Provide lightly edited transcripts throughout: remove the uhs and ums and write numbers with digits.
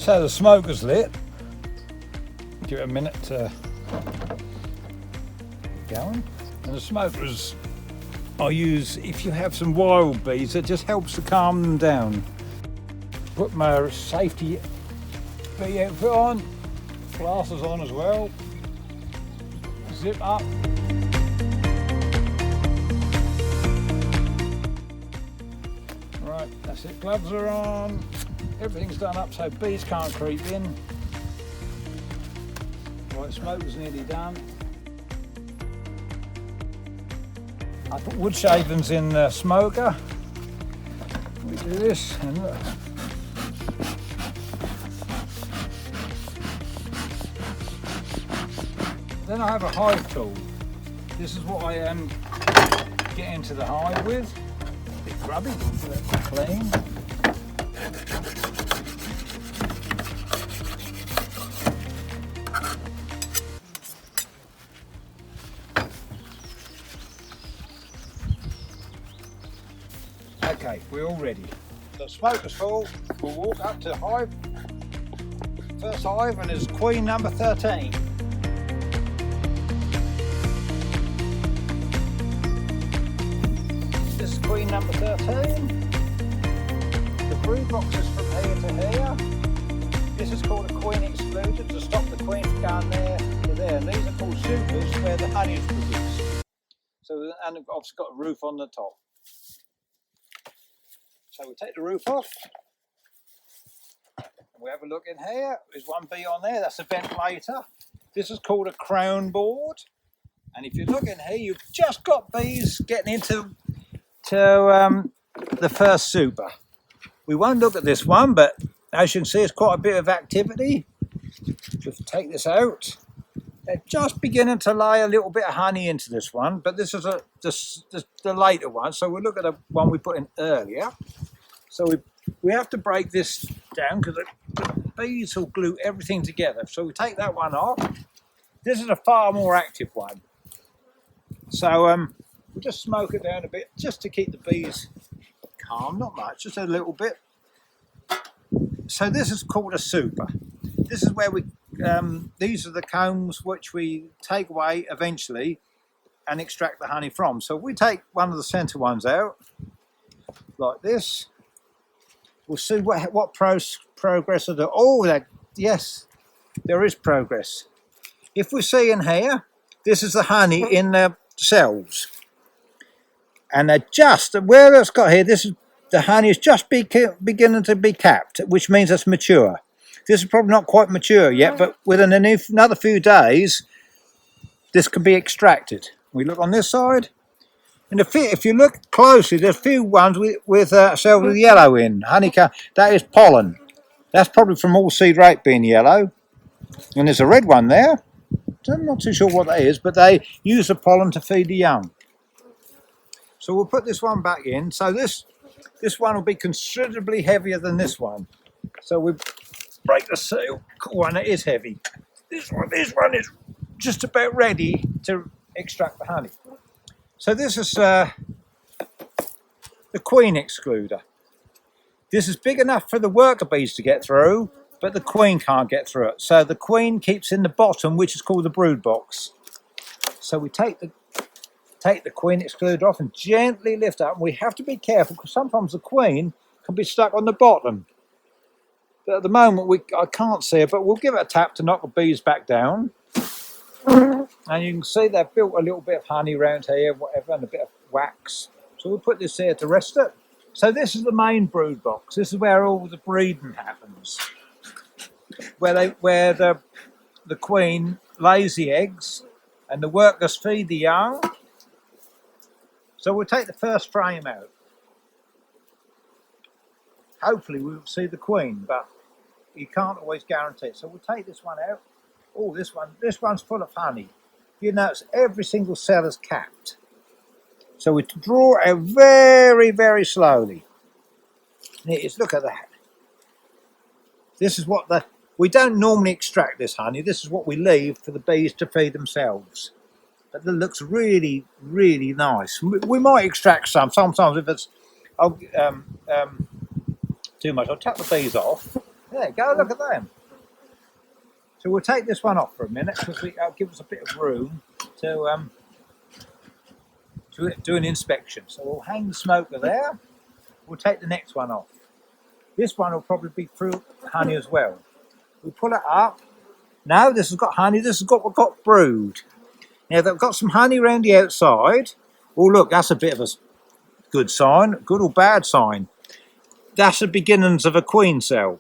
So the smoker's lit. Give it a minute to get going. And the smokers I use if you have some wild bees, it just helps to calm them down. Put my safety bee outfit on, glasses on as well, zip up. Right, that's it, gloves are on, everything's done up so bees can't creep in. Right, smoker's nearly done. I put wood shavings in the smoker. We do this and look. Then I have a hive tool. This is what I get into the hive with. A bit grubby, but clean. Okay, we're all ready. The smoker's full. We'll walk up to hive. First hive, and it's queen number 13. This is queen number 13. The brood box is from here to here. This is called a queen excluder to stop the queen from going there to there. And these are called supers where the honey is produced. So, and I've obviously got a roof on the top. So we take the roof off. We have a look in here. There's one bee on there. That's a ventilator. This is called a crown board. And if you look in here, you've just got bees getting into the first super. We won't look at this one, but as you can see, it's quite a bit of activity. Just take this out. They're just beginning to lay a little bit of honey into this one, but this is the later one. So we'll look at the one we put in earlier. So we have to break this down because the bees will glue everything together. So we take that one off. This is a far more active one. So we'll just smoke it down a bit just to keep the bees calm, not much, just a little bit. So this is called a super. This is where these are the combs which we take away eventually and extract the honey from. So we take one of the center ones out, like this. We'll see what progress of the, yes, there is progress. If we see in here, this is the honey in the cells. And they're just, where it's got here, this is, the honey is just beginning to be capped, which means it's mature. This is probably not quite mature yet, but within another few days, this can be extracted. We look on this side, and if you look closely, there's a few ones with cells with yellow in. Honeycomb, that is pollen. That's probably from all seed rape being yellow. And there's a red one there. I'm not too sure what that is, but they use the pollen to feed the young. So we'll put this one back in. So this one will be considerably heavier than this one. So we break the seal. Cool, and it is heavy. This one is just about ready to extract the honey. So this is the queen excluder. This is big enough for the worker bees to get through, but the queen can't get through it. So the queen keeps in the bottom, which is called the brood box. So we take the queen excluder off and gently lift up. And we have to be careful because sometimes the queen can be stuck on the bottom. But at the moment I can't see it, but we'll give it a tap to knock the bees back down. And you can see they've built a little bit of honey around here, whatever, and a bit of wax. So we'll put this here to rest it. So this is the main brood box. This is where all the breeding happens. Where the queen lays the eggs and the workers feed the young. So we'll take the first frame out. Hopefully we'll see the queen, but you can't always guarantee it. So we'll take this one out. Oh, this one's full of honey. You notice every single cell is capped. So we draw it out very, very slowly. Look at that. This is what we don't normally extract this honey. This is what we leave for the bees to feed themselves. But it looks really, really nice. We might extract some. Sometimes if it's too much, I'll tap the bees off. There you go, look at them. So we'll take this one off for a minute because it'll give us a bit of room to do an inspection. So we'll hang the smoker there. We'll take the next one off. This one will probably be through honey as well. We'll pull it up. Now this has got honey, this has got brood. Now they've got some honey around the outside. Oh look, that's a bit of a good sign, good or bad sign. That's the beginnings of a queen cell.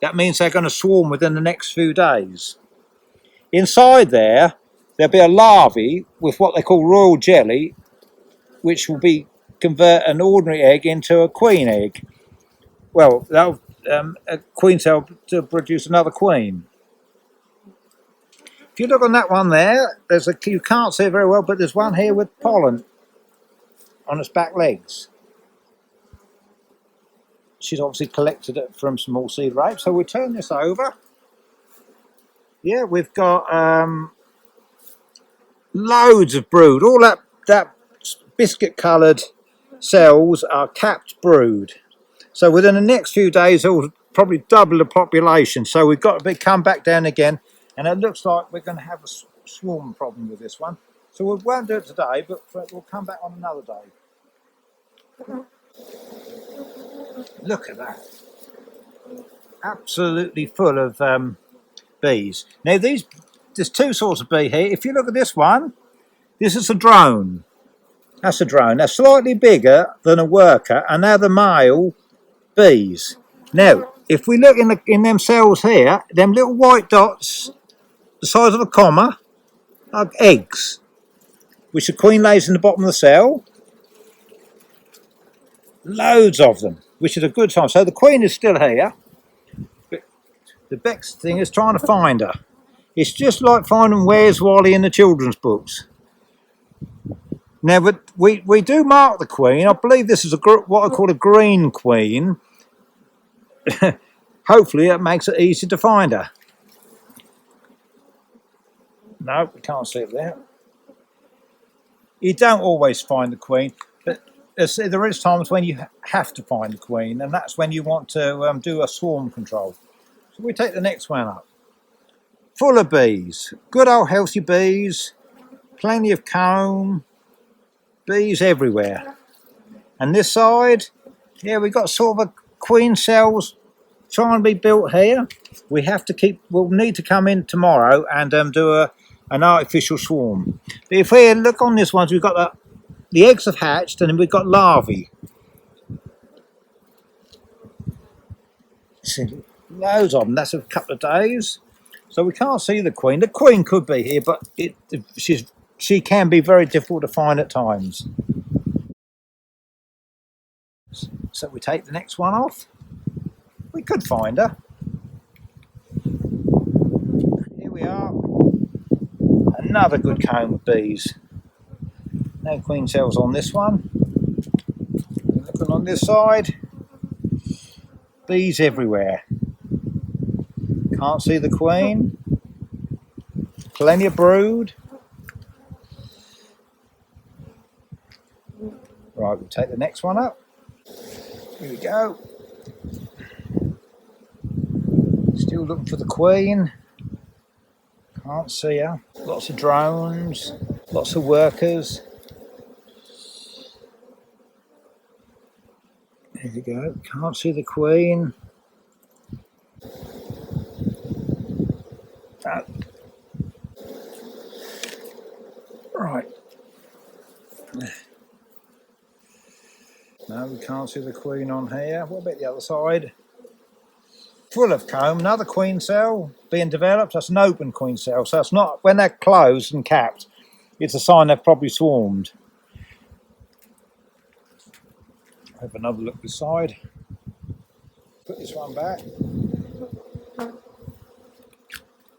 That means they're going to swarm within the next few days. Inside there, there'll be a larvae with what they call royal jelly, which will convert an ordinary egg into a queen egg. Well, that'll a queen cell to produce another queen. If you look on that one there, you can't see it very well, but there's one here with pollen on its back legs. She's obviously collected it from small seed rape. So we'll turn this over. Yeah, we've got loads of brood. All that biscuit coloured cells are capped brood. So within the next few days, it will probably double the population. So we've got to come back down again. And it looks like we're going to have a swarm problem with this one. So we won't do it today, but we'll come back on another day. Look at that. Absolutely full of bees. Now there's two sorts of bee here. If you look at this one, this is a drone. That's a drone. They're slightly bigger than a worker, and they're the male bees. Now, if we look in them cells here, them little white dots, the size of a comma, are eggs, which the queen lays in the bottom of the cell. Loads of them, which is a good sign. So the queen is still here. But the best thing is trying to find her. It's just like finding Where's Wally in the children's books. Now, but we do mark the queen. I believe this is what I call a green queen. Hopefully it makes it easy to find her. No, we can't see it there. You don't always find the queen, but there is times when you have to find the queen, and that's when you want to do a swarm control. So we take the next one up. Full of bees, good old healthy bees, plenty of comb, bees everywhere. And this side, yeah, we've got sort of a queen cells trying to be built here. We'll need to come in tomorrow and do an artificial swarm. But if we look on this one, we've got the eggs have hatched, and then we've got larvae. See, loads of them. That's a couple of days. So we can't see the queen. The queen could be here, but she can be very difficult to find at times. So we take the next one off. We could find her. Here we are. Another good comb of bees. No queen cells on this one. Looking on this side, bees everywhere. Can't see the queen. Plenty of brood. Right, we'll take the next one up. Here we go. Still looking for the queen. Can't see her. Lots of drones, lots of workers. There we go. Can't see the queen. Right. No, we can't see the queen on here. What about the other side? Full of comb. Another queen cell being developed. That's an open queen cell. So it's not, when they're closed and capped, it's a sign they've probably swarmed. Have another look this side. Put this one back.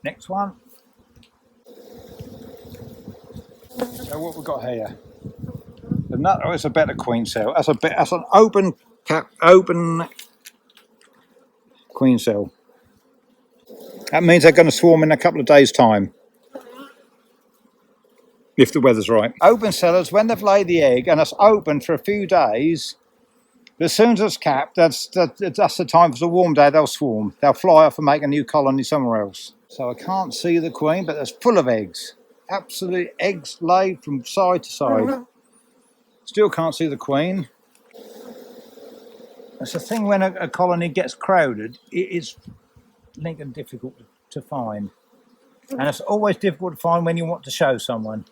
Next one. So what we've got here? It's a better queen cell. That's an open queen cell. That means they're going to swarm in a couple of days' time, if the weather's right. Open cellars, when they've laid the egg and it's open for a few days, But as soon as it's capped, that's the time for the warm day. They'll swarm. They'll fly off and make a new colony somewhere else. So I can't see the queen, but it's full of eggs. Absolute eggs laid from side to side. Still can't see the queen. It's the thing when a colony gets crowded, it is difficult to find. And it's always difficult to find when you want to show someone.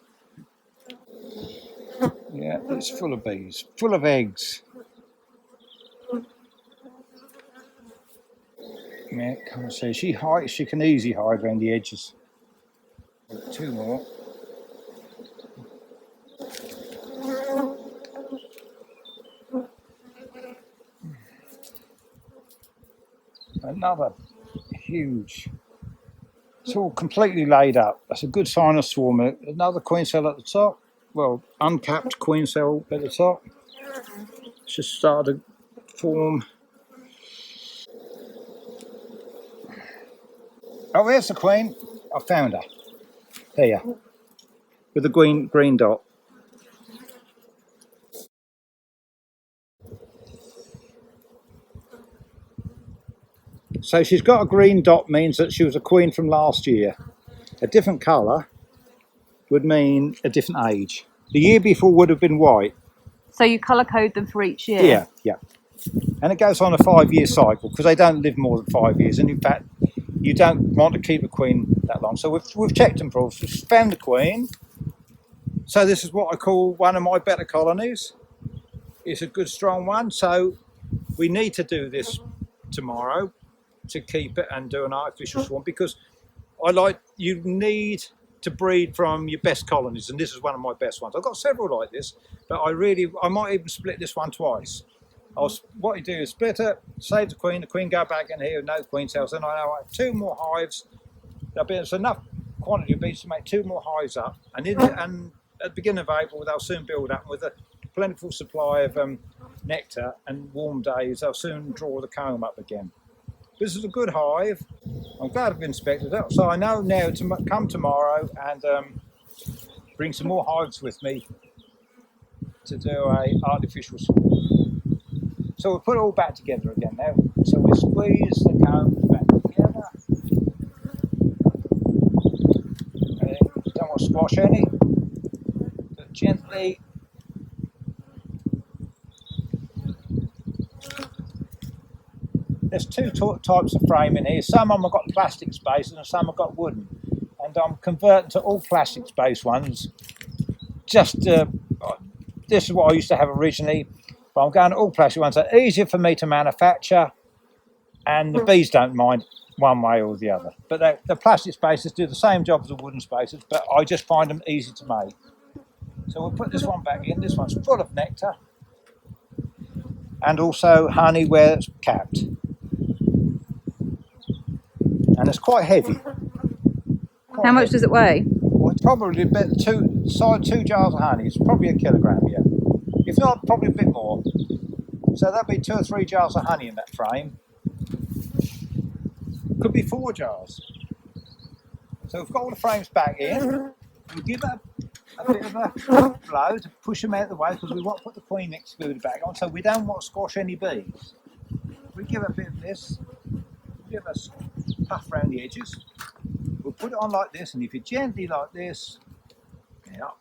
Yeah, it's full of bees, full of eggs. Yeah, can't see. She hides. She can easily hide around the edges. Two more. Another huge. It's all completely laid up. That's a good sign of swarming. Another queen cell at the top. Well, uncapped queen cell at the top. It's just started to form. Oh, there's the queen. I found her. Here. With the green dot. So she's got a green dot, means that she was a queen from last year. A different colour would mean a different age. The year before would have been white. So you colour code them for each year? Yeah, yeah. And it goes on a 5-year cycle because they don't live more than 5 years. And in fact, you don't want to keep a queen that long. So we've checked them for us. We've found the queen. So this is what I call one of my better colonies. It's a good strong one. So we need to do this tomorrow to keep it and do an artificial swarm, because you need to breed from your best colonies, and this is one of my best ones. I've got several like this, but I might even split this one twice. What you do is split it, save the queen go back in here with no queen cells, and I know I have 2 more hives. There's enough quantity of bees to make 2 more hives up, and at the beginning of April they'll soon build up with a plentiful supply of nectar, and warm days they'll soon draw the comb up again. This is a good hive. I'm glad I've inspected it, so I know now to come tomorrow and bring some more hives with me to do a artificial swarm. So we'll put it all back together again now. So we squeeze the combs back together. Don't want to squash any. Just gently. There's 2 types of frame in here. Some of them have got plastic spaces and some have got wooden. And I'm converting to all plastic space ones. This is what I used to have originally, but I'm going to all plastic ones. They're easier for me to manufacture, and the bees don't mind one way or the other. But the plastic spaces do the same job as the wooden spaces, but I just find them easy to make. So we'll put this one back in. This one's full of nectar and also honey where it's capped. And it's quite heavy. How much does it weigh? Well, it's probably 2 jars of honey. It's probably a kilogram, yeah. If not, probably a bit more. So that'll be 2 or 3 jars of honey in that frame. Could be 4 jars. So we've got all the frames back in. We'll give it a bit of a blow to push them out of the way, because we want to put the queen excluder back on, so we don't want to squash any bees. We give it a bit of this, give it a puff around the edges. We'll put it on like this, and if you gently like this, yeah.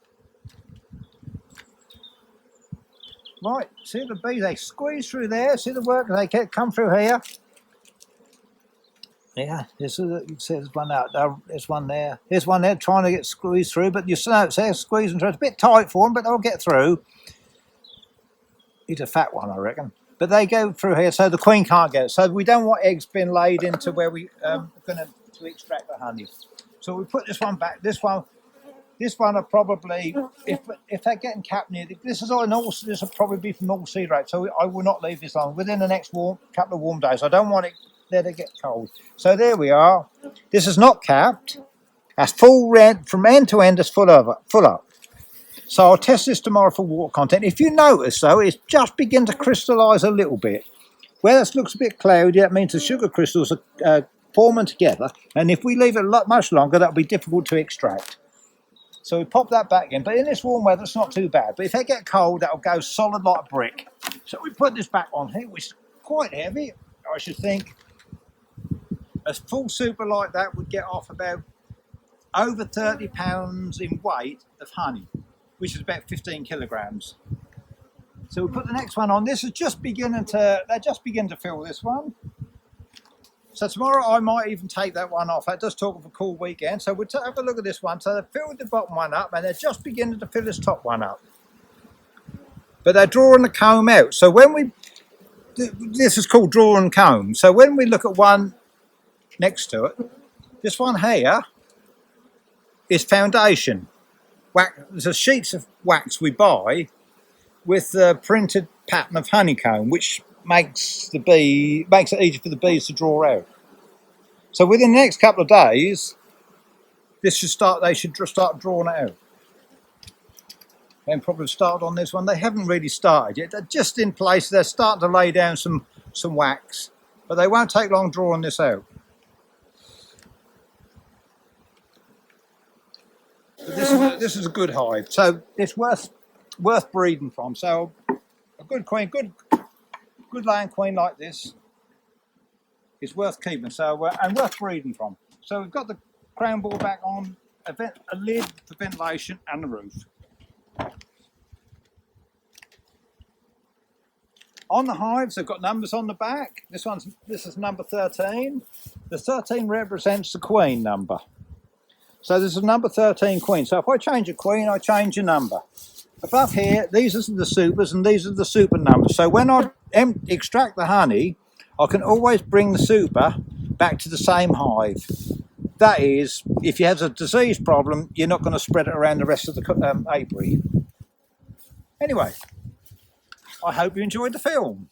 Right, see the bees, they squeeze through there, see the work, they come through here. Yeah, there's one out there, there's one there. There's one there trying to get squeezed through, but you know, they're squeezing through. It's a bit tight for them, but they'll get through. He's a fat one, I reckon. But they go through here, so the queen can't get it. So we don't want eggs being laid into where we are going to extract the honey. So we put this one back. This one will probably, if they're getting capped near, this will probably be from all seed rate. So I will not leave this long. Within the next couple of warm days, I don't want it there to get cold. So there we are. This is not capped. That's full red from end to end. It's full up. So I'll test this tomorrow for water content. If you notice though, it's just beginning to crystallise a little bit. Where this looks a bit cloudy, that means the sugar crystals are forming together. And if we leave it much longer, that'll be difficult to extract. So we pop that back in. But in this warm weather, it's not too bad. But if they get cold, that'll go solid like a brick. So we put this back on here, which is quite heavy. I should think a full super like that would get off about over 30 pounds in weight of honey, which is about 15 kilograms. So we put the next one on. This is just beginning to, they're just beginning to fill this one. So tomorrow I might even take that one off. That does talk of a cool weekend. So we'll have a look at this one. So they've filled the bottom one up and they're just beginning to fill this top one up. But they're drawing the comb out. So when we, this is called draw and comb. So when we look at one next to it, this one here is foundation. There's a sheets of wax we buy with the printed pattern of honeycomb, which makes it easy for the bees to draw out. So within the next couple of days, they should start drawing it out. Then probably start on this one. They haven't really started yet. They're just in place. They're starting to lay down some wax, but they won't take long drawing this out. But this is a good hive, so it's worth breeding from. So a good queen, good laying queen like this is worth keeping. So and worth breeding from. So we've got the crown ball back on, a lid for ventilation, and the roof. On the hives, they've got numbers on the back. This is number 13. The 13 represents the queen number. So this is number 13 queen. So if I change a queen, I change a number. Above here, these are the supers and these are the super numbers. So when I extract the honey, I can always bring the super back to the same hive. That is, if you have a disease problem, you're not going to spread it around the rest of the apiary. Anyway, I hope you enjoyed the film.